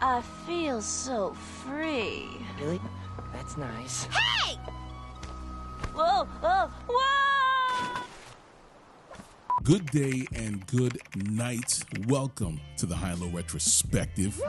I feel so free. Really? That's nice. Hey! Whoa, whoa, whoa! Good day and good night. Welcome to the High-Low Retrospective,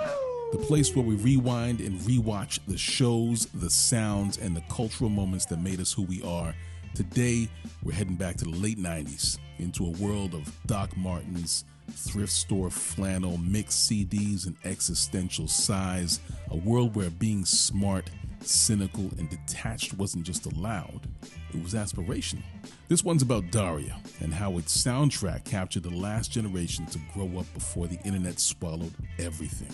the place where we rewind and rewatch the shows, the sounds, and the cultural moments that made us who we are. Today, we're heading back to the late 90s into a world of Doc Martens, thrift store flannel, mixed CDs, and existential sighs. A world where being smart, cynical, and detached wasn't just allowed, it was aspirational. This one's about Daria and how its soundtrack captured the last generation to grow up before the internet swallowed everything.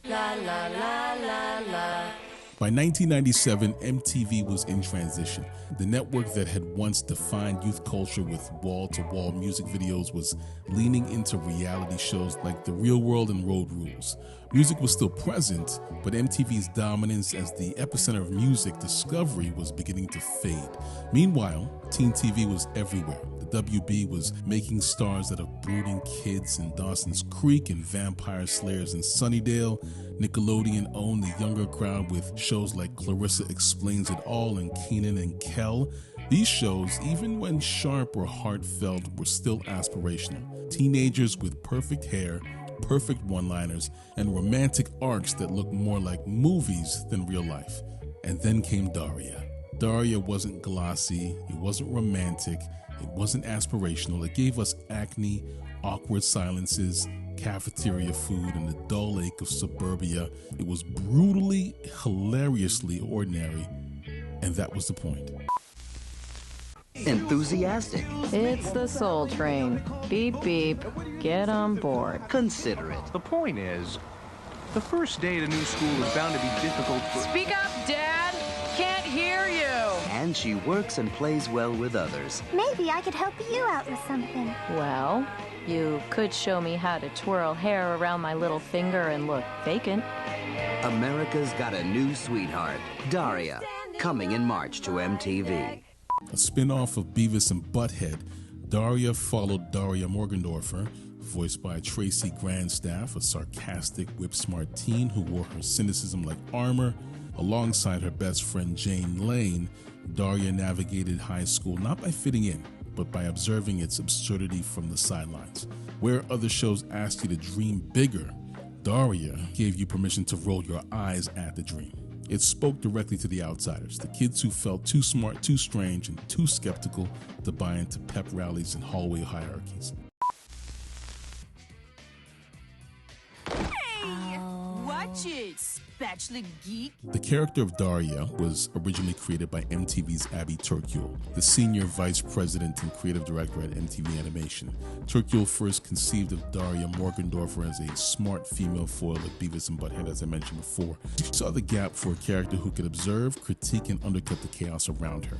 La la la la la. By 1997, MTV was in transition. The network that had once defined youth culture with wall-to-wall music videos was leaning into reality shows like The Real World and Road Rules. Music was still present, but MTV's dominance as the epicenter of music discovery was beginning to fade. Meanwhile, teen TV was everywhere. The WB was making stars out of brooding kids in Dawson's Creek and vampire slayers in Sunnydale. Nickelodeon owned the younger crowd with shows like Clarissa Explains It All and Kenan and Kel. These shows, even when sharp or heartfelt, were still aspirational. Teenagers with perfect hair, perfect one-liners, and romantic arcs that looked more like movies than real life. And then came Daria. Daria wasn't glossy, it wasn't romantic, it wasn't aspirational. It gave us acne, awkward silences, cafeteria food, and the dull ache of suburbia. It was brutally, hilariously ordinary, and that was the point. Enthusiastic. It's the Soul Train. Beep, beep. Get on board. Considerate. The point is, the first day at a new school is bound to be difficult for... Speak up, Dad! Can't hear you! And she works and plays well with others. Maybe I could help you out with something. Well, you could show me how to twirl hair around my little finger and look vacant. America's got a new sweetheart, Daria, coming in March to MTV. A spin-off of Beavis and Butt-Head, Daria followed Daria Morgendorffer, voiced by Tracy Grandstaff, a sarcastic, whip-smart teen who wore her cynicism like armor. Alongside her best friend Jane Lane, Daria navigated high school not by fitting in, but by observing its absurdity from the sidelines. Where other shows asked you to dream bigger, Daria gave you permission to roll your eyes at the dream. It spoke directly to the outsiders, the kids who felt too smart, too strange, and too skeptical to buy into pep rallies and hallway hierarchies. Hey! Watch it, spatula geek. The character of Daria was originally created by MTV's Abby Terkuhle, the senior vice president and creative director at MTV Animation. Terkuhle first conceived of Daria Morgendorffer as a smart female foil of Beavis and Butt-Head, as I mentioned before. She saw the gap for a character who could observe, critique, and undercut the chaos around her.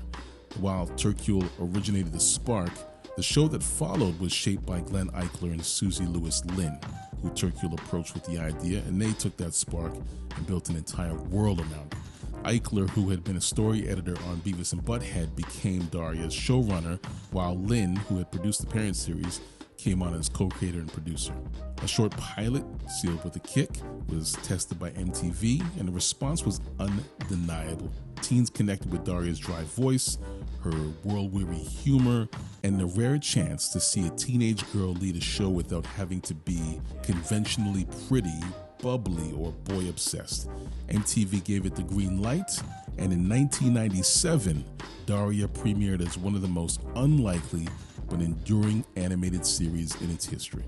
While Terkuhle originated the spark, the show that followed was shaped by Glenn Eichler and Susie Lewis Lynn, who Terkuhle approached with the idea, and they took that spark and built an entire world around it. Eichler, who had been a story editor on Beavis and Butt-Head, became Daria's showrunner, while Lynn, who had produced the parent series, came on as co-creator and producer. A short pilot, Sealed with a Kick, was tested by MTV, and the response was undeniable. Teens connected with Daria's dry voice, her world-weary humor, and the rare chance to see a teenage girl lead a show without having to be conventionally pretty, bubbly, or boy-obsessed. MTV gave it the green light, and in 1997, Daria premiered as one of the most unlikely but enduring animated series in its history.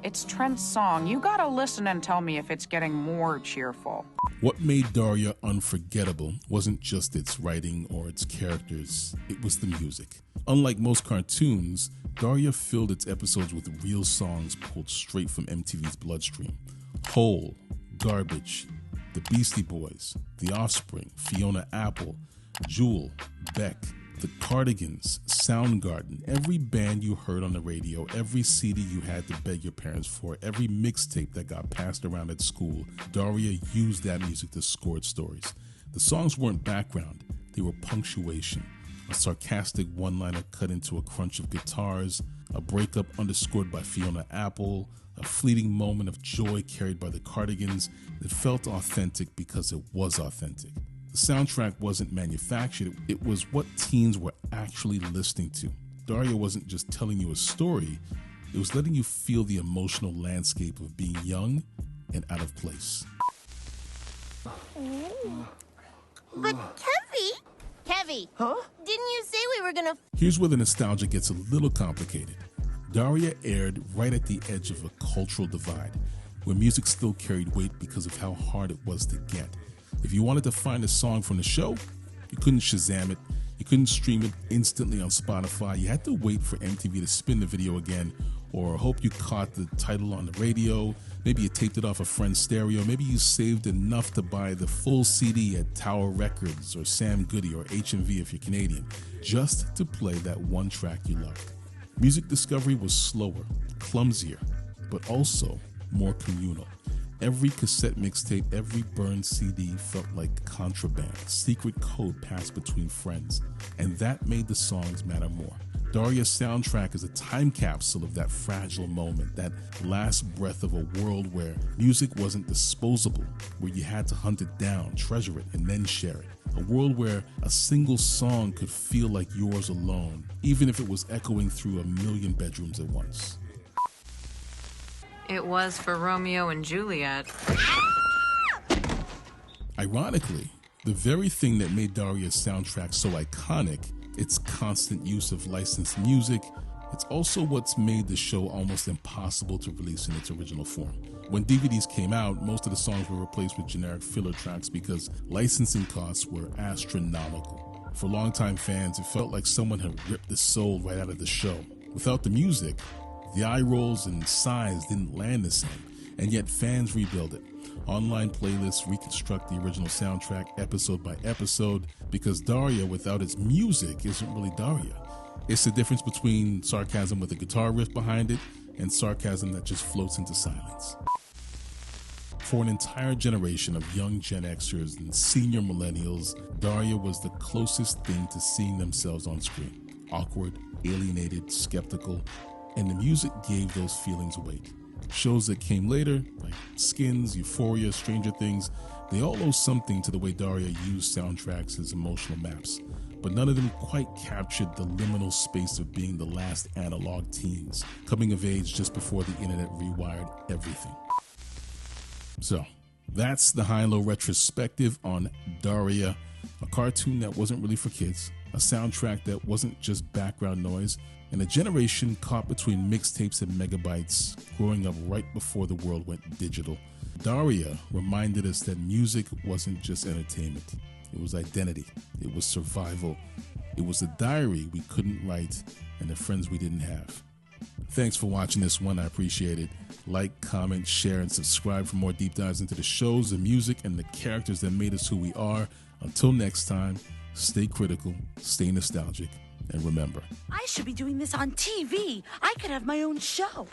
It's Trent's song. You gotta listen and tell me if it's getting more cheerful. What made Daria unforgettable wasn't just its writing or its characters, it was the music. Unlike most cartoons, Daria filled its episodes with real songs pulled straight from MTV's bloodstream. Hole, Garbage, The Beastie Boys, The Offspring, Fiona Apple, Jewel, Beck, The Cardigans, Soundgarden, every band you heard on the radio, every CD you had to beg your parents for, every mixtape that got passed around at school, Daria used that music to score its stories. The songs weren't background, they were punctuation. A sarcastic one-liner cut into a crunch of guitars, a breakup underscored by Fiona Apple, a fleeting moment of joy carried by the Cardigans that felt authentic because it was authentic. The soundtrack wasn't manufactured, it was what teens were actually listening to. Daria wasn't just telling you a story, it was letting you feel the emotional landscape of being young and out of place. But Kevy, huh? Didn't you say we were gonna... Here's where the nostalgia gets a little complicated. Daria aired right at the edge of a cultural divide, where music still carried weight because of how hard it was to get. If you wanted to find a song from the show, you couldn't Shazam it, you couldn't stream it instantly on Spotify, you had to wait for MTV to spin the video again, or hope you caught the title on the radio, maybe you taped it off a friend's stereo, maybe you saved enough to buy the full CD at Tower Records or Sam Goody or HMV if you're Canadian, just to play that one track you loved. Music discovery was slower, clumsier, but also more communal. Every cassette mixtape, every burned CD felt like contraband, secret code passed between friends, and that made the songs matter more. Daria's soundtrack is a time capsule of that fragile moment, that last breath of a world where music wasn't disposable, where you had to hunt it down, treasure it, and then share it. A world where a single song could feel like yours alone, even if it was echoing through a million bedrooms at once. It was for Romeo and Juliet. Ironically, the very thing that made Daria's soundtrack so iconic, its constant use of licensed music, it's also what's made the show almost impossible to release in its original form. When DVDs came out, most of the songs were replaced with generic filler tracks because licensing costs were astronomical. For longtime fans, it felt like someone had ripped the soul right out of the show. Without the music, the eye rolls and sighs didn't land the same, and yet fans rebuild it. Online playlists reconstruct the original soundtrack episode by episode because Daria without its music isn't really Daria. It's the difference between sarcasm with a guitar riff behind it and sarcasm that just floats into silence. For an entire generation of young Gen Xers and senior millennials, Daria was the closest thing to seeing themselves on screen. Awkward, alienated, skeptical, and the music gave those feelings weight. Shows that came later, like Skins, Euphoria, Stranger Things, they all owe something to the way Daria used soundtracks as emotional maps, but none of them quite captured the liminal space of being the last analog teens, coming of age just before the internet rewired everything. So, that's the high and low retrospective on Daria, a cartoon that wasn't really for kids, a soundtrack that wasn't just background noise, and a generation caught between mixtapes and megabytes, growing up right before the world went digital. Daria reminded us that music wasn't just entertainment. It was identity. It was survival. It was a diary we couldn't write and the friends we didn't have. Thanks for watching this one. I appreciate it. Like, comment, share, and subscribe for more deep dives into the shows, the music, and the characters that made us who we are. Until next time, stay critical, stay nostalgic, and remember, I should be doing this on TV. I could have my own show.